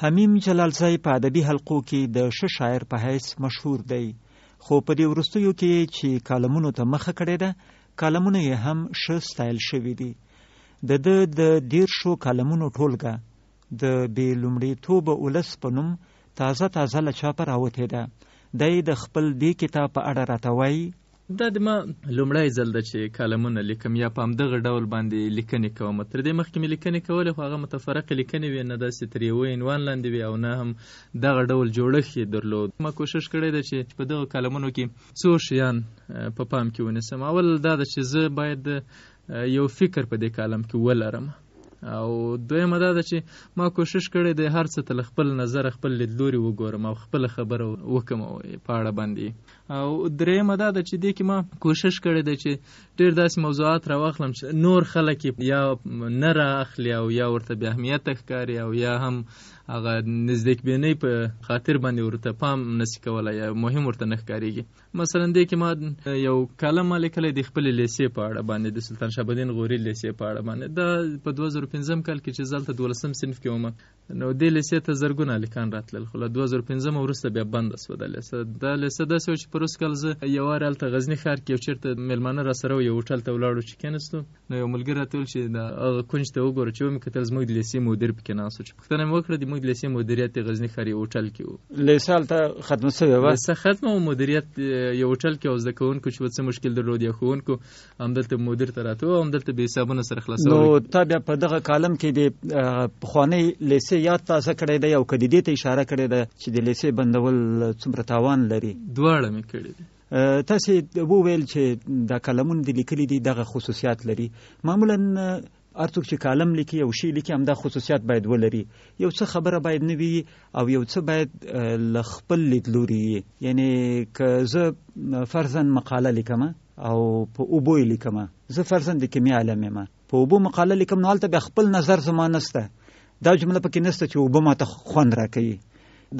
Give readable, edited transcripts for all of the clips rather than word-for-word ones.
حمیم جلالزی په ادبي حلقو کې د ښه شاعر په حیث مشهور دی، خو په دې وروستیو کې چې کالمونو ته مخه کړې ده، کالمونه یې هم ښه ستایل شوي دي. د 13 کالمونو ټولګه د بې لومړیتوبه ولس په نوم تازه له چاپه راوتې ده. دی د خپل دې کتاب په اړه راته وایي: دا د ما لومړی ځل ده چې کالمونه لیکم یا په همدغه ډول باندې لیکنې کوم. تر دې مخکې مې لیکنې کولې، خو هغه متفرقې لیکنې وې، نه داسې تر یوه عنوان لاندې وې او نه هم دغه ډول جوړښت یې درلود. ما کوشش کړی ده چې په دغه کالمونو کې څو شیان په پام کې ونیسم. اول دا ده چې زه باید یو فکر په دې کالم کې ولرم، او دویمه دا ده چې ما کوشش کړی د هر څه ته له خپل نظر خپل لیدلوري وګورم او خپل خبره وکم په اړه باندې. او دریمه دا ده چې دې کې ما کوشش کړی دی چې ډېر داسې موضوعات راواخلم چې نور خلک یا نه رااخلي او یا ورته بې اهمیته ښکاري او یا هم هغه نزدیکبینۍ په خاطر باندې ورته پام نسی کولی یا مهم ورته نه ښکارېږي. مثلا دې کې ما یو کالم ما لیکلی د خپلې لیسې په اړه باندې، د سلطان شهاب الدین غوري لیسې په اړه باندې. دا په 2015 کال کې چې زه هلته 12 صنف کې وم، نو دې لیسې ته زرګونه هلکان راتلل، خو له 2015 وروسته بیا بنده شوه دا لیسه. دا لیسه داسې وه چې په روز کال زه یو وار هلته غزني ښار کې یو چېرته میلمانه راسره یو هوټل ته ولاړو چې کېناستو، نو یو ملګري راته ویل چې د هغه کونج ته وګوره، چې ومې کتل زموږ د لیسې مدیر پکې ناست و. چې پوښتنه مې وکړه د موږ د لیسې مدیریت د غزني ښار یو هوټل کې و. لیسه هلته ختمه شوې وه؟ لیسه ختمه و، مدیریت یو هوټل کې، او زده کوونکو چې څه مشکل درلود یا ښوونکو همدلته مدیر ته راته و، همدلته به حسابونه سره خلاصول. نو تا بیا په دغه کالم کې د پخوانۍ لیسې یاد تازه کړی دی او که د دې ته اشاره کړې ده چې د لیسې بندول څومره تاوان لري؟ دواړه مې کړي دي. تاسې وویل چې دا کالمونه د لیکلي دي دغه خصوصیات لري. معمولا هر څوک چې کالم لیکي او شی لیکي همدا خصوصیات باید ولري. یو څه خبره باید نه وي او یو څه باید له خپل لیدلوري وي. یعنی که زه فرضاً مقاله لیکم او په اوبو یې لیکم، زه فرضاً د کیمیا عالم یم، په اوبو مقاله لیکم، نو هلته بیا خپل نظر زما نسته، دا جمله پکې نسته چې اوبه ماته خوند راکوي.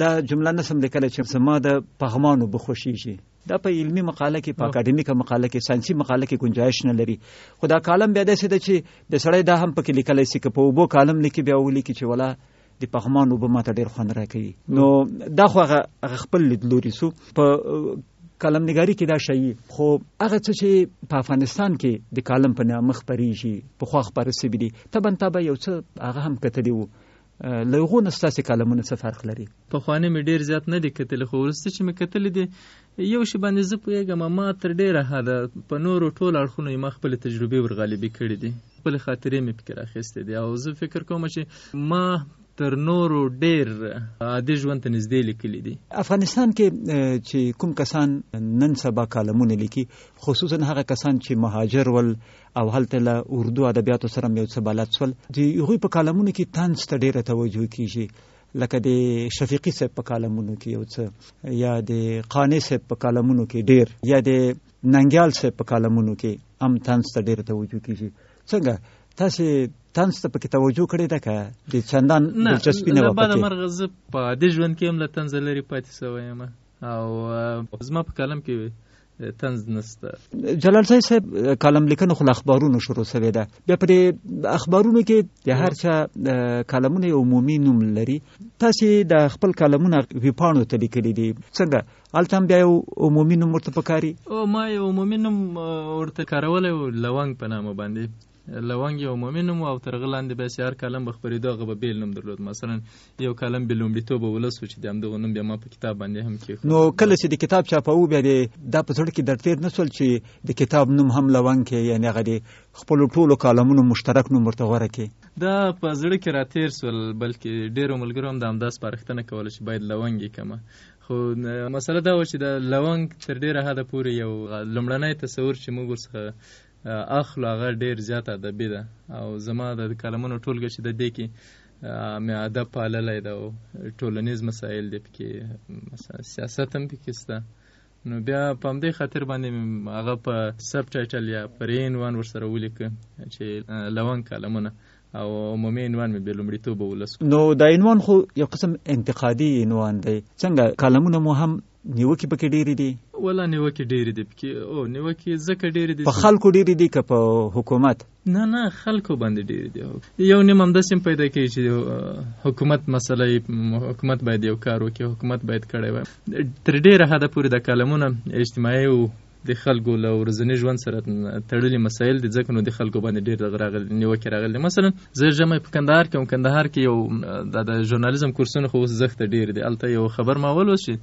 دا جمله نسم لیکلی چې زما د پغمان اوبه خوښیږي. دا په علمي مقاله کې، په اکاډمیکه مقاله کې، ساینسي مقاله کې گنجایش نه لري. خو دا کالم بیا داسې ده چې د سړی دا هم پکې لیکلی شي که په اوبو کالم لیکي بیا ولیکي چې ولا د پغمان اوبه ماته ډېر خوند راکوي. نو دا خو هغه خپل لیدلوري سو. په کالم نګاري کې دا شی، خو هغه څه چې په افغانستان کې د کالم په نامه خپرېږي پخوا خپاره سوي دي، طبعا یو څه هغه هم کتلي وو. له هغو نه ستاسې کالمونه څه فرق لري؟ پخواني مې ډېر زیات نه دي کتلي، خو وروسته چې مې کتلي دي یو شی باندې زه پوهېږم، ما تر ډېره حده په نورو ټولو اړخونو یې ما خپلې تجربې ورغالبې کړي دي، خپلې خاطرې مې پکې راخیستې دي، او زه فکر کوم چې ما تر نورو ډېر عادي ژوند ته نږدې لیکلي دي. افغانستان کې چې کوم کسان نن سبا کالمونه لیکي، خصوصا هغه کسان چې مهاجر ول او هلته له اردو ادبیاتو سره یو څه بلد شول، د هغوی په کالمونو کې طنز ته ډېره توجه کیږي، لکه د شفیقي صاحب په کالمونو کې یو څه، یا د قانع صاحب په کالمونو کې ډېر، یا د ننګیال صاحب په کالمونو کې هم طنز ته ډېره توجه کیږي. څنګه تاسې طنز ته پکې توجه کړې ده که د چندان دلچسپي نه وه پکې؟ نه، له بده مرغه زه په عادي ژوند کې هم له طنزه لرې پاتې سوی یم او زما په کالم کې طنز نسته. جلالزی صاحب کالم لیکنه خو له اخبارونو شروع شوې ده. بیا په دې اخبارونو کې د هر چا کالمونه یو عمومي نوم لري. تاسې د خپل کالمونه ویبپاڼو ته لیکلي دي، څنګه هلته هم بیا یو عمومي نوم ورته پکاري؟ ما یو عمومي نوم ورته کارولی و، لونګ په نامه باندې. لونګ یو عمومي نوم و او تر هغه لاندې بیا هر کالم به خپرېدو هغه به بېل نوم درلود. مثلا یو کالم بې لومړیتوبه ولس و چې د همدغه نوم بیا ما په کتاب باندې هم کېښود. نو کله چې د کتاب چاپوو بیا دا په زړه کې در تېر نه شول چې د کتاب نوم هم لونګ کې، یعنې هغه د خپلو ټولو کالمونو مشترک نوم ورته غوره کړي؟ دا په زړه کې را تېر شول، بلکې ډېرو ملګرو هم د همدا سپارښتنه کوله چې باید لونګ یې کړمه. خو مسله دا وه چې د لونګ تر ډېره حده پورې یو لومړنی تصور چې موږ ورڅخه اخلو هغه ډېر زیات ادبي ده، او زما د کالمونو ټولګه چې د دې کې مې ادب پاللی ده او ټولنیز مسایل دي پکې، مثلا سیاست هم پکې شته. نو بیا په همدې خاطر باندې هغه په سب ټایټل یا پر عنوان ورسره ولیکه چې لونګ کالمونه، او عمومي عنوان مې بې لومړیتوبه ولس. نو دا عنوان خو یو قسم انتقادي عنوان دی، څنګه کالمونه مو هم نیوکې پکې ډېرې دي؟ ولا نیوکې ډېرې دي پکې، نیوکې ځکه ډېرې دي په خلکو ډېرې دي که په حکومت؟ نه خلکو باندې ډېرې دي. یو نیم همداسې هم پیدا کوي چې حکومت مسله حکومت باید یو کار وکړي، حکومت باید کړی وای. تر ډېره حده پورې د کالمونه اجتماعي او د خلکو له ورځني ژوند سره تړلي مسایل دي، ځکه نو د خلکو باندې ډېر نیوکې راغلي. مثلا زه ژمی په کندهار کې وم، کندهار کې یو د ژورنالیزم کورسونه خو اوس زښته ډېر دي. هلته یو خبر ما ولوست چې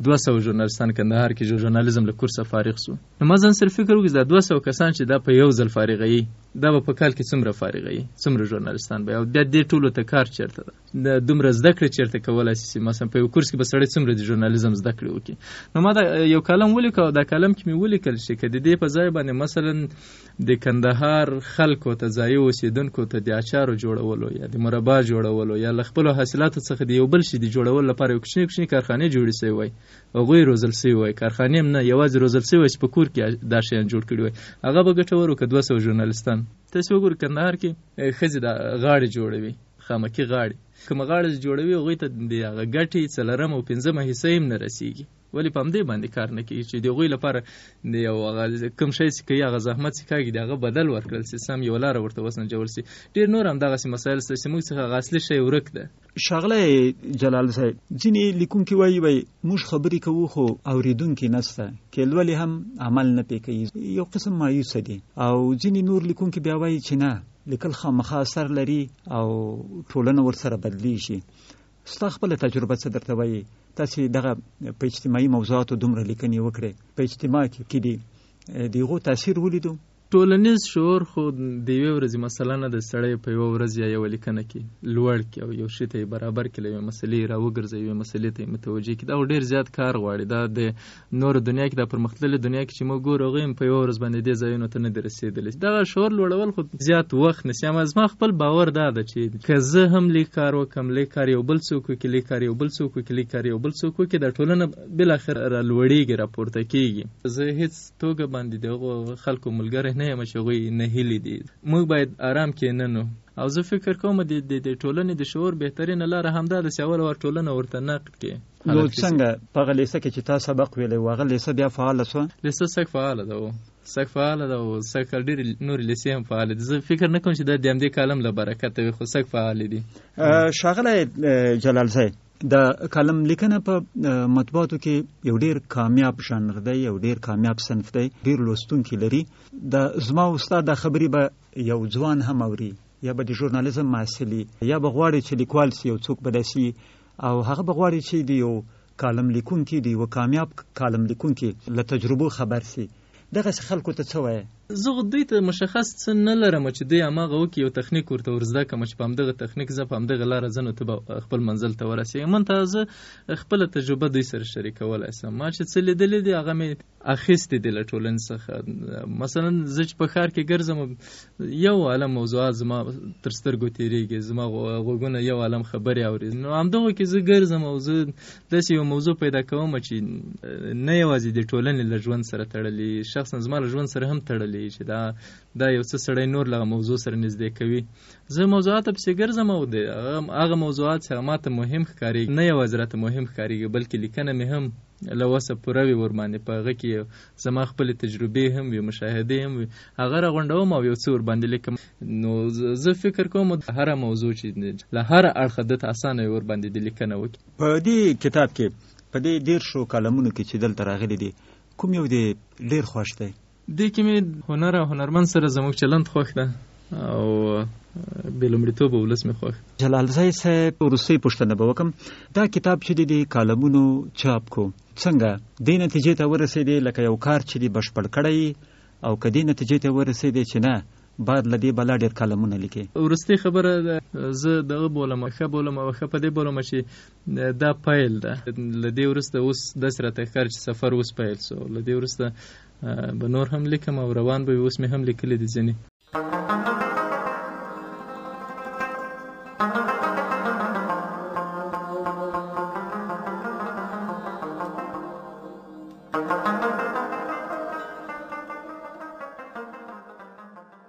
200 ژورنالیستان کندهار کې ژورنالیزم له کورسه فارغ سو. نو ما ځان سره فکر وکړ دا 200 کسان چې دا په یو ځل فارغوي، دا به په کال کې څومره فارغوي، څومره ژورنالیستان به، او بیا دې ټولو ته کار چېرته ده، د دومره زده کړې چېرته کولی شي. مثلا په یو کورس کې به سړی څومره د ژورنالیزم زده کړې وکړي. نو ما دا یو کالم ولیکه، او دا کالم کې مې ولیکل چې که د دې په ځای باندې مثلا د کندهار خلکو ته، ځایي اوسېدونکو ته د اچارو جوړولو یا د مربا جوړولو یا له خپلو حاصلاتو څخه د یو بل شي د جوړولو لپاره یو کوچني کارخانې جوړې سوي وای، هغوی روزل سوي وای. کارخانې هم نه، یوازې روزل سوي وای چې په کور کې دا شیان جوړ کړي وای. هغه به ګټور و که 200 ژورنالیستان. تاسې وګورئ کندهار کې ښځې د غاړې جوړوي، خامکي غاړې، کومه غاړه جوړوي هغوی ته د هغه ګټې 4 او 5 حصه هم نه رسېږي. ولې په همدې باندې کار نه کېږي چې د هغوی لپاره د یو کوم شی چې کوي، هغه زحمت چې کاږي، د هغه بدل ورکړل سي، سم یو لاره ورته وسنجول سي. ډېر نور همدغسې مسایل شته چې موږ څخه هغه اصلي شی ورک ده. ښاغلی جلال صاحب، ځینې لیکونکي وایي موږ خبرې کوو خو اورېدونکي نشته، کې لولې هم عمل نه پې کوي، یو قسم مایوسه دي. او ځینې نور لیکونکي بیا وایي چې نه، لیکل خامخا اثر لري او ټولنه ورسره بدلیږي. ستا خپله تجربه څه درته وایي؟ تاسې دغه په اجتماعي موضوعاتو دومره لیکنې وکړې، په اجتماع کې دي د هغو تاثیر ولیدو؟ ټولنیز شعور خو د یوې ورځې مسله نه ده. سړی په یوه ورځ یا یوه لیکنه کې لوړ کړي او یو شي ته یې برابر کړي، له یوې مسلې راوګرځوي، یوې مسلې ته یې متوجه کړي. دا ډېر زیات کار غواړي. دا د نورو دنیا کې، د پرمختللې دنیا کې چې موږ ګورو، هغوی هم په یوه ورځ باندې دې ځایونو ته نه دي رسېدلي. دغه شعور لوړول خو زیات وخت نیسي. اما زما خپل باور دا ده چې که زه هم لیک کار وکړم، لیک کار یو بل څوک وکړي، لیک کار یو بل څوک وکړي، لیک کار یو بل څوک وکړي، دا ټولنه بالاخره رالوړېږي، راپورته کېږي. زه هېڅ توګه باندې د هغو خلکو ملګری نه یم چې هغوی نه هیلې دي. موږ باید آرام کېننو. او زه فکر کوم د ټولنې د شعور بهترینه لاره همدا ده چې اول ټولنه ورته نقد کړي. نو څنګه په هغه لیسه کې چې تا سبق ویلی و، هغه لیسه بیا فعاله شوه؟ لیسه سږ فعاله ده، سږ فعاله ده، او سږ کال ډېرې نورې لیسې هم فعالې دي. زه فکر نه کوم چې دا د همدې کالم له برکته وي، خو سږ فعالې دي. ښاغلی جلال صاحب، د کالم لیکنه په مطبوعاتو کې یو ډیر کامیاب ژانر دی، یو ډیر کامیاب صنف دی، ډیر لوستونکي لري. زما او ستا دا خبرې به یو ځوان هم اوري، یا به د ژورنالیزم محصلي، یا به غواړي چې لیکوال سي، یو څوک به داسې، او هغه به غواړي چې د یو کالم لیکونکي، د یو کامیاب کالم لیکونکي له تجربو خبر سي. دغسې خلکو ته څه وایې؟ زه دوی ته مشخص څه نه لرم چې دوی هماغه وکړي، یو تخنیک ورته ورزده کړم چې په همدغه تخنیک زه په همدغه لاره ځم، نو ته به خپل منزل ته ورسېږې. منتها زه خپله تجربه دوی سره شریکولی شم. ما چې څه لیدلي دي هغه مې اخیستې دي له ټولنې څخه. مثلا زه چې په ښار کې ګرځم، یو عالم موضوعات زما تر سترګو تېرېږي، زما غوږونه یو عالم خبرې اوري. نو همدغو کې زه ګرځم او زه داسې یو موضوع پیدا کوم چې نه یوازې د ټولنې له ژوند سره تړلي، شخصا زما له ژوند سره هم تړلي، چې دا یو څه سړی نور له موضوع سره نږدې کوي. زه موضوعات پسې ګرځم او هغه موضوعات چې ماته مهم ښکارېږي، نه یوازې راته مهم ښکارېږي، بلکې لیکنه مې هم له وسه پوره وي ورباندې. په هغه کې زما خپلې تجربې هم وي، مشاهدې هم وي، هغه راغونډوم او یو څه ورباندې لیکم. نو زه فکر کوم هره موضوع چې له هره اړخه دته اسانه وي ورباندې د لیکنه وکړي. په دې کتاب کې، په دې 150 کالمونو کې چې دلته راغلي دي، کوم یو دې ډېر خوښ دی؟ دې کې مې هنر او هنرمند سره زموږ چلند خوښ ده، او بې لومړیتوبه ولس مې خوښ. جلال صاحب، وروستۍ پوښتنه به وکړم. دا کتاب چې د کالمونو چاپ کو، څنګه دې نتیجې ته ورسېدې لکه یو کار چې دی بشپړ کړی، او که دې نتیجې ته ورسېدې چې نه، باید له دې بلا ډېر کالمونه لیکې؟ وروستۍ خبره زه دغه بولم، ښه بولم، او ښه په دې بولم چې دا پیل ده. له دې وروسته اوس داسې راته ښکاري چې سفر اوس پیل سو. له دې وروسته به نور هم لیکم او روان به وي. اوس مې هم لیکلي دي ځینې.